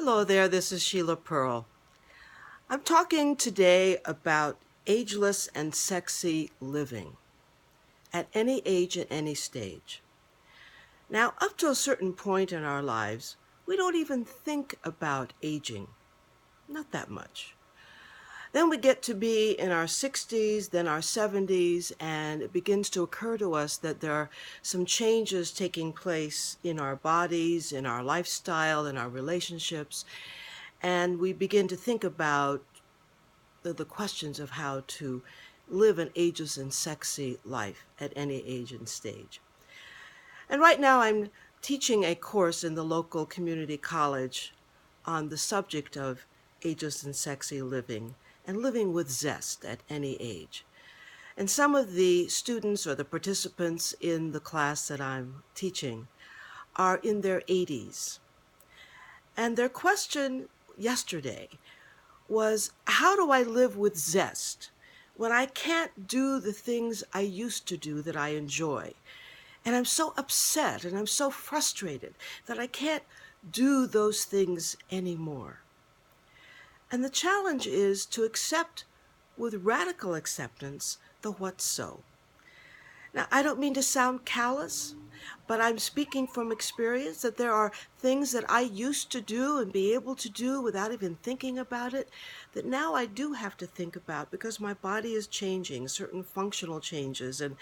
Hello there, this is Sheila Pearl. I'm talking today about ageless and sexy living at any age and any stage. Now, up to a certain point in our lives, we don't even think about aging, not that much. Then we get to be in our 60s, then our 70s, and it begins to occur to us that there are some changes taking place in our bodies, in our lifestyle, in our relationships, and we begin to think about the questions of how to live an ageless and sexy life at any age and stage. And right now I'm teaching a course in the local community college on the subject of ageless and sexy living and living with zest at any age. And some of the students or the participants in the class that I'm teaching are in their 80s. And their question yesterday was, how do I live with zest when I can't do the things I used to do that I enjoy? And I'm so upset and I'm so frustrated that I can't do those things anymore. And the challenge is to accept with radical acceptance the what's so. Now, I don't mean to sound callous, but I'm speaking from experience that there are things that I used to do and be able to do without even thinking about it, that now I do have to think about because my body is changing, certain functional changes, and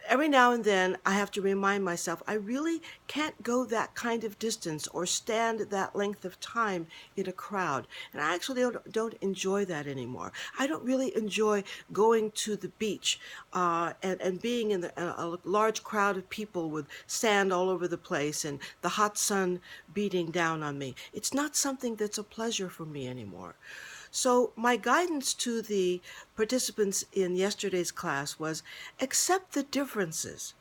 every now and then I have to remind myself I really can't go that kind of distance or stand that length of time in a crowd. And I actually don't enjoy that anymore. I don't really enjoy going to the beach and being in a large crowd of people with sand all over the place and the hot sun beating down on me. It's not something that's a pleasure for me anymore. So my guidance to the participants in yesterday's class was accept the differences.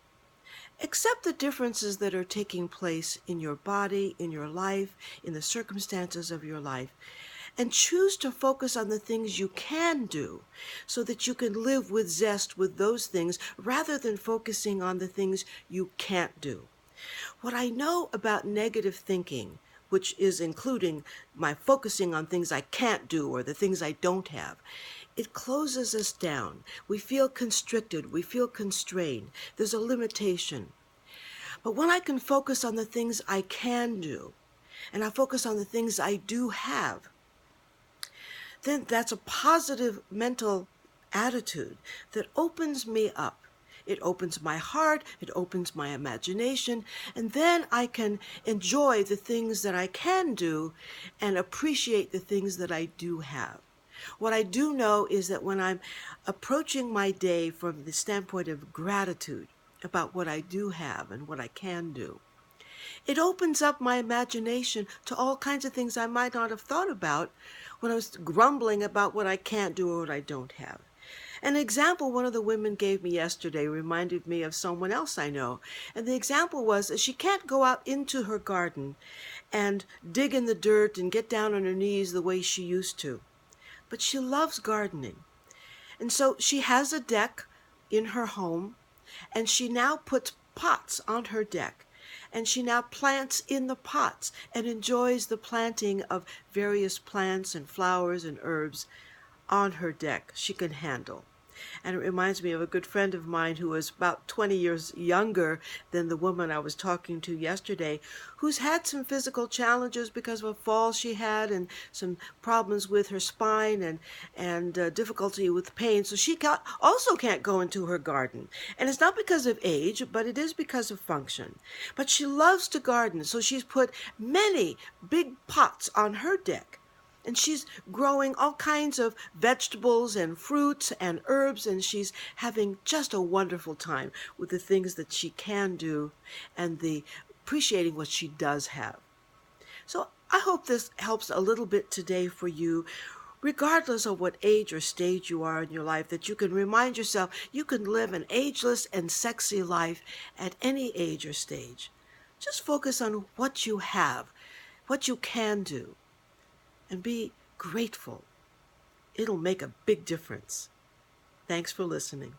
Accept the differences that are taking place in your body, in your life, in the circumstances of your life, and choose to focus on the things you can do so that you can live with zest with those things rather than focusing on the things you can't do. What I know about negative thinking, which is including my focusing on things I can't do or the things I don't have, it closes us down. We feel constricted. We feel constrained. There's a limitation. But when I can focus on the things I can do, and I focus on the things I do have, then that's a positive mental attitude that opens me up. It opens my heart, it opens my imagination, and then I can enjoy the things that I can do and appreciate the things that I do have. What I do know is that when I'm approaching my day from the standpoint of gratitude about what I do have and what I can do, it opens up my imagination to all kinds of things I might not have thought about when I was grumbling about what I can't do or what I don't have. An example one of the women gave me yesterday reminded me of someone else I know. And the example was that she can't go out into her garden and dig in the dirt and get down on her knees the way she used to. But she loves gardening. And so she has a deck in her home, and she now puts pots on her deck. And she now plants in the pots and enjoys the planting of various plants and flowers and herbs on her deck she can handle. And it reminds me of a good friend of mine who is about 20 years younger than the woman I was talking to yesterday, who's had some physical challenges because of a fall she had and some problems with her spine and difficulty with pain. So she also can't go into her garden. And it's not because of age, but it is because of function. But she loves to garden, so she's put many big pots on her deck. And she's growing all kinds of vegetables and fruits and herbs, and she's having just a wonderful time with the things that she can do and the appreciating what she does have. So I hope this helps a little bit today for you, regardless of what age or stage you are in your life, that you can remind yourself you can live an ageless and sexy life at any age or stage. Just focus on what you have, what you can do, and be grateful. It'll make a big difference. Thanks for listening.